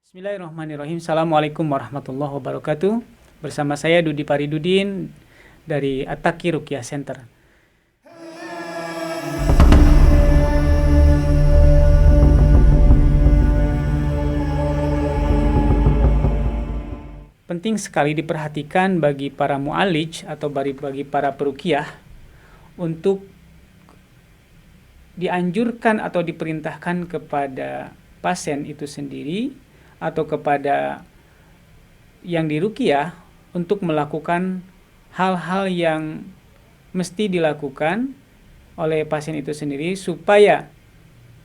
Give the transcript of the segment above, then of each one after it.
Bismillahirrahmanirrahim. Assalamualaikum warahmatullahi wabarakatuh. Bersama saya Dudi Paridudin dari At-Taqi Ruqyah Center. Penting sekali diperhatikan bagi para mu'alij atau bagi para peruqyah untuk dianjurkan atau diperintahkan kepada pasien itu sendiri atau kepada yang diruqyah untuk melakukan hal-hal yang mesti dilakukan oleh pasien itu sendiri supaya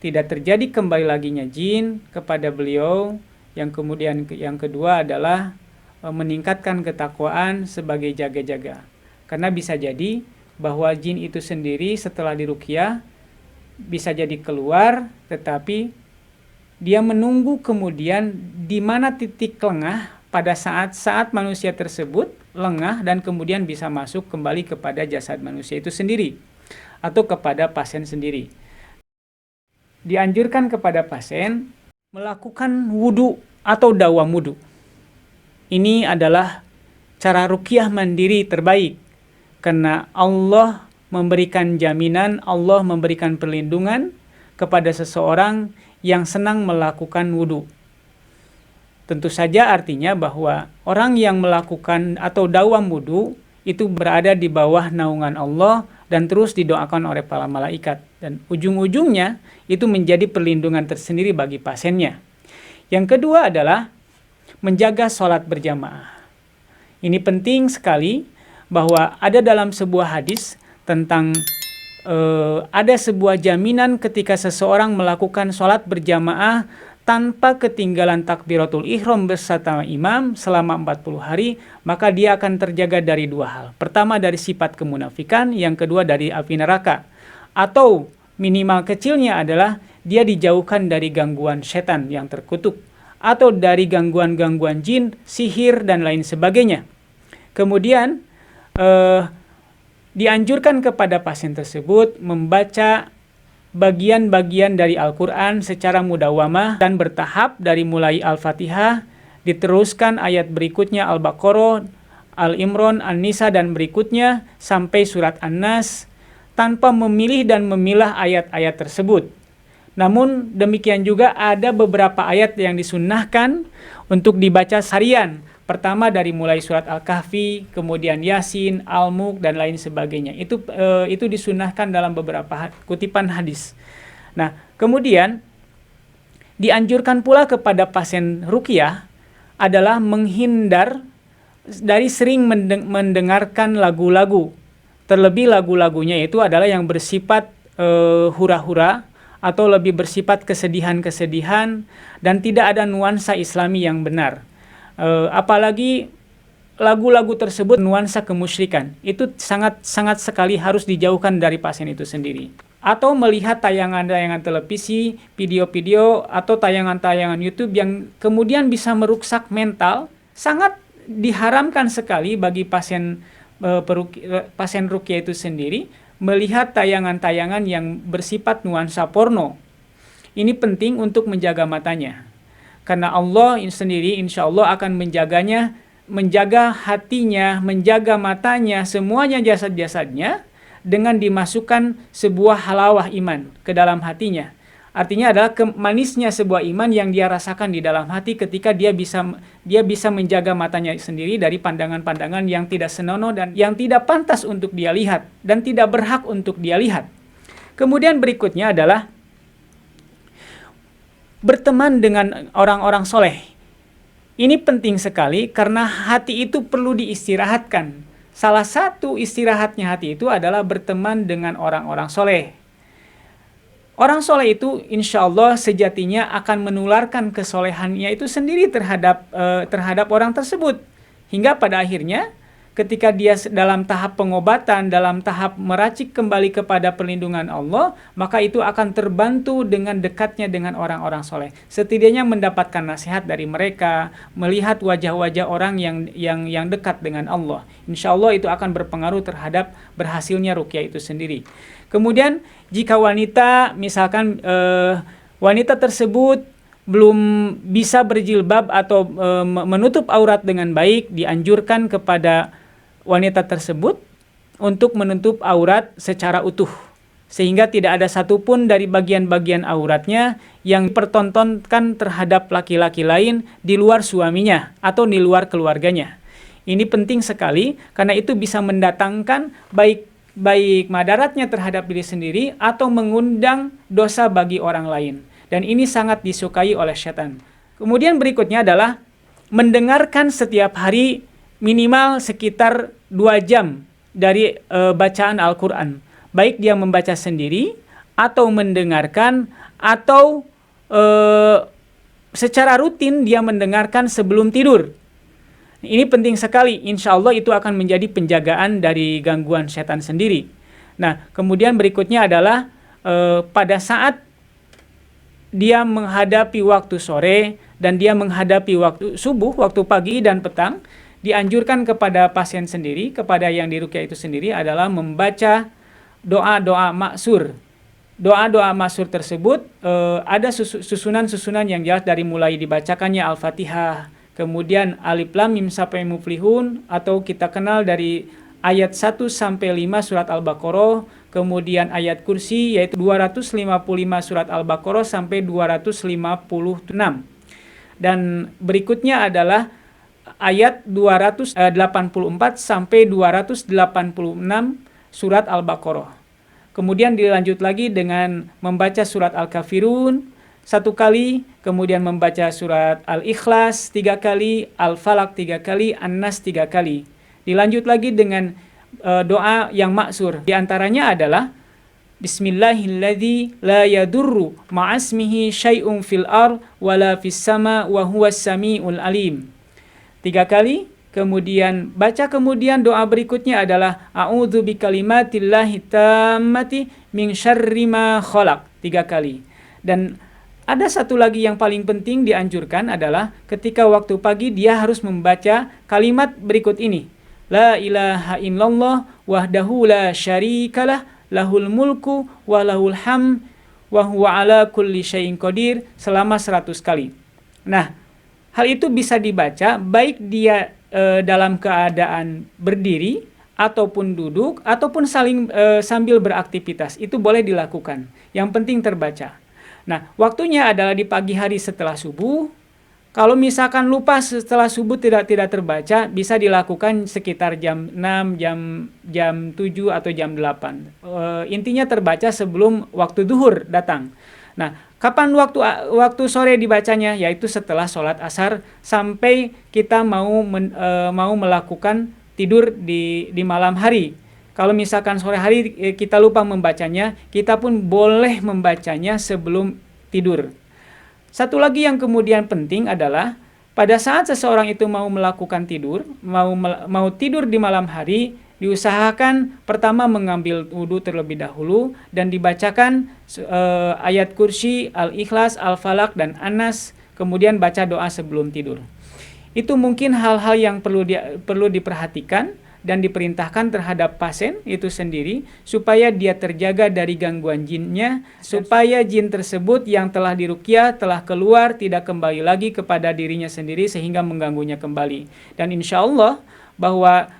tidak terjadi kembali laginya jin kepada beliau. Yang kemudian yang kedua adalah meningkatkan ketakwaan sebagai jaga-jaga. Karena bisa jadi bahwa jin itu sendiri setelah diruqyah bisa jadi keluar, tetapi dia menunggu kemudian di mana titik lengah pada saat manusia tersebut lengah dan kemudian bisa masuk kembali kepada jasad manusia itu sendiri atau kepada pasien sendiri. Dianjurkan kepada pasien melakukan wudu atau dawam wudu. Ini adalah cara ruqyah mandiri terbaik karena Allah memberikan jaminan, Allah memberikan perlindungan kepada seseorang yang senang melakukan wudu. Tentu saja artinya bahwa orang yang melakukan atau dawam wudu itu berada di bawah naungan Allah dan terus didoakan oleh para malaikat. Dan ujung-ujungnya itu menjadi perlindungan tersendiri bagi pasiennya. Yang kedua adalah menjaga sholat berjamaah. Ini penting sekali bahwa ada dalam sebuah hadis tentang ada sebuah jaminan ketika seseorang melakukan sholat berjamaah tanpa ketinggalan takbiratul ihram bersama imam selama 40 hari, maka dia akan terjaga dari dua hal. Pertama dari sifat kemunafikan, yang kedua dari api neraka. Atau minimal kecilnya adalah dia dijauhkan dari gangguan setan yang terkutuk atau dari gangguan-gangguan jin, sihir, dan lain sebagainya. Kemudian dianjurkan kepada pasien tersebut membaca bagian-bagian dari Al-Quran secara mudawamah dan bertahap dari mulai Al-Fatihah, diteruskan ayat berikutnya Al-Baqarah, Al-Imran, An-Nisa, dan berikutnya sampai surat An-Nas tanpa memilih dan memilah ayat-ayat tersebut. Namun demikian juga ada beberapa ayat yang disunnahkan untuk dibaca harian. Pertama dari mulai surat Al-Kahfi, kemudian Yasin, Al-Mulk, dan lain sebagainya. Itu disunnahkan dalam beberapa kutipan hadis. Nah, kemudian dianjurkan pula kepada pasien ruqyah adalah menghindar dari sering mendengarkan lagu-lagu. Terlebih lagu-lagunya itu adalah yang bersifat hura-hura atau lebih bersifat kesedihan-kesedihan dan tidak ada nuansa Islami yang benar. Apalagi lagu-lagu tersebut nuansa kemusyrikan, itu sangat sekali harus dijauhkan dari pasien itu sendiri. Atau melihat tayangan-tayangan televisi, video-video atau tayangan-tayangan YouTube yang kemudian bisa merusak mental, sangat diharamkan sekali bagi pasien ruqyah itu sendiri melihat tayangan-tayangan yang bersifat nuansa porno. Ini penting untuk menjaga matanya. Karena Allah sendiri insya Allah akan menjaganya, menjaga hatinya, menjaga matanya, semuanya jasad-jasadnya dengan dimasukkan sebuah halawah iman ke dalam hatinya. Artinya adalah manisnya sebuah iman yang dia rasakan di dalam hati ketika dia bisa menjaga matanya sendiri dari pandangan-pandangan yang tidak senonoh dan yang tidak pantas untuk dia lihat dan tidak berhak untuk dia lihat. Kemudian berikutnya adalah berteman dengan orang-orang soleh. Ini penting sekali karena hati itu perlu diistirahatkan. Salah satu istirahatnya hati itu adalah berteman dengan orang-orang soleh. Orang soleh itu insya Allah sejatinya akan menularkan kesolehannya itu sendiri terhadap orang tersebut. Hingga pada akhirnya ketika dia dalam tahap pengobatan, dalam tahap meracik kembali kepada perlindungan Allah, maka itu akan terbantu dengan dekatnya dengan orang-orang soleh. Setidaknya mendapatkan nasihat dari mereka, melihat wajah-wajah orang yang dekat dengan Allah. Insya Allah itu akan berpengaruh terhadap berhasilnya ruqyah itu sendiri. Kemudian jika wanita misalkan wanita tersebut belum bisa berjilbab atau menutup aurat dengan baik, dianjurkan kepada wanita tersebut untuk menutup aurat secara utuh, sehingga tidak ada satupun dari bagian-bagian auratnya yang dipertontonkan terhadap laki-laki lain di luar suaminya atau di luar keluarganya. Ini penting sekali karena itu bisa mendatangkan baik madaratnya terhadap diri sendiri atau mengundang dosa bagi orang lain. Dan ini sangat disukai oleh setan. Kemudian berikutnya adalah mendengarkan setiap hari minimal sekitar 2 jam dari bacaan Al-Quran. Baik dia membaca sendiri atau mendengarkan atau secara rutin dia mendengarkan sebelum tidur. Ini penting sekali, insya Allah itu akan menjadi penjagaan dari gangguan setan sendiri. Nah, kemudian berikutnya adalah pada saat dia menghadapi waktu sore dan dia menghadapi waktu subuh, waktu pagi dan petang, dianjurkan kepada pasien sendiri, kepada yang diruqyah itu sendiri adalah membaca doa-doa maksur. Doa-doa maksur tersebut ada susunan-susunan yang jelas dari mulai dibacakannya Al-Fatihah, kemudian Alif Lam Mim sampai Muflihun, atau kita kenal dari ayat 1 sampai 5 surat Al-Baqarah, kemudian ayat kursi yaitu 255 surat Al-Baqarah sampai 256. Dan berikutnya adalah ayat 284 sampai 286 surat Al-Baqarah. Kemudian dilanjut lagi dengan membaca surat Al-Kafirun 1 kali, kemudian membaca surat Al-Ikhlas 3 kali, Al-Falaq 3 kali, An-Nas 3 kali. Dilanjut lagi dengan doa yang maksur. Di antaranya adalah Bismillahilladzi la yadurru ma'asmihi syai'un fil ar wala fis sama wa huwas samiul alim. 3 kali. Kemudian doa berikutnya adalah A'udzu bikalimatillahi tammati min syarri ma khalaq 3 kali. Dan ada satu lagi yang paling penting dianjurkan adalah ketika waktu pagi dia harus membaca kalimat berikut ini. La ilaha illallah wahdahu la syarikalah lahul mulku wa lahul ham wa huwa ala kulli syai'in qadir selama 100 kali. Nah, hal itu bisa dibaca baik dia dalam keadaan berdiri ataupun duduk ataupun sambil beraktivitas. Itu boleh dilakukan. Yang penting terbaca. Nah, waktunya adalah di pagi hari setelah subuh. Kalau misalkan lupa setelah subuh tidak terbaca, bisa dilakukan sekitar jam 6, jam 7 atau jam 8. Intinya terbaca sebelum waktu duhur datang. Nah, kapan waktu sore dibacanya? Yaitu setelah sholat asar sampai kita mau melakukan tidur di malam hari. Kalau misalkan sore hari kita lupa membacanya, kita pun boleh membacanya sebelum tidur. Satu lagi yang kemudian penting adalah pada saat seseorang itu mau melakukan tidur, mau tidur di malam hari, diusahakan pertama mengambil wudhu terlebih dahulu dan dibacakan ayat kursi, Al-Ikhlas, Al-Falaq, dan An-Nas, kemudian baca doa sebelum tidur. Itu mungkin hal-hal yang perlu diperhatikan dan diperintahkan terhadap pasien itu sendiri supaya dia terjaga dari gangguan jinnya, supaya jin tersebut yang telah diruqyah telah keluar tidak kembali lagi kepada dirinya sendiri sehingga mengganggunya kembali. Dan insya Allah bahwa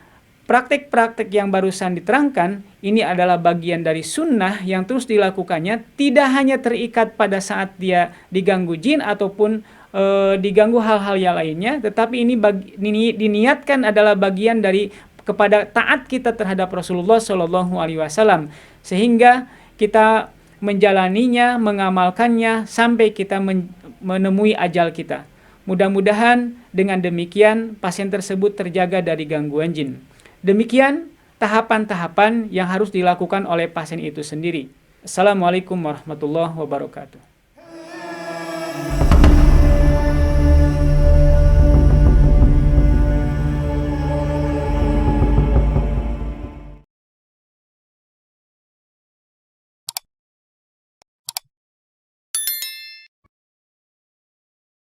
praktek-praktek yang barusan diterangkan ini adalah bagian dari sunnah yang terus dilakukannya, tidak hanya terikat pada saat dia diganggu jin ataupun diganggu hal-hal yang lainnya, tetapi ini diniatkan adalah bagian dari kepada taat kita terhadap Rasulullah SAW, sehingga kita menjalaninya, mengamalkannya sampai kita menemui ajal kita. Mudah-mudahan dengan demikian pasien tersebut terjaga dari gangguan jin. Demikian tahapan-tahapan yang harus dilakukan oleh pasien itu sendiri. Assalamualaikum warahmatullahi wabarakatuh.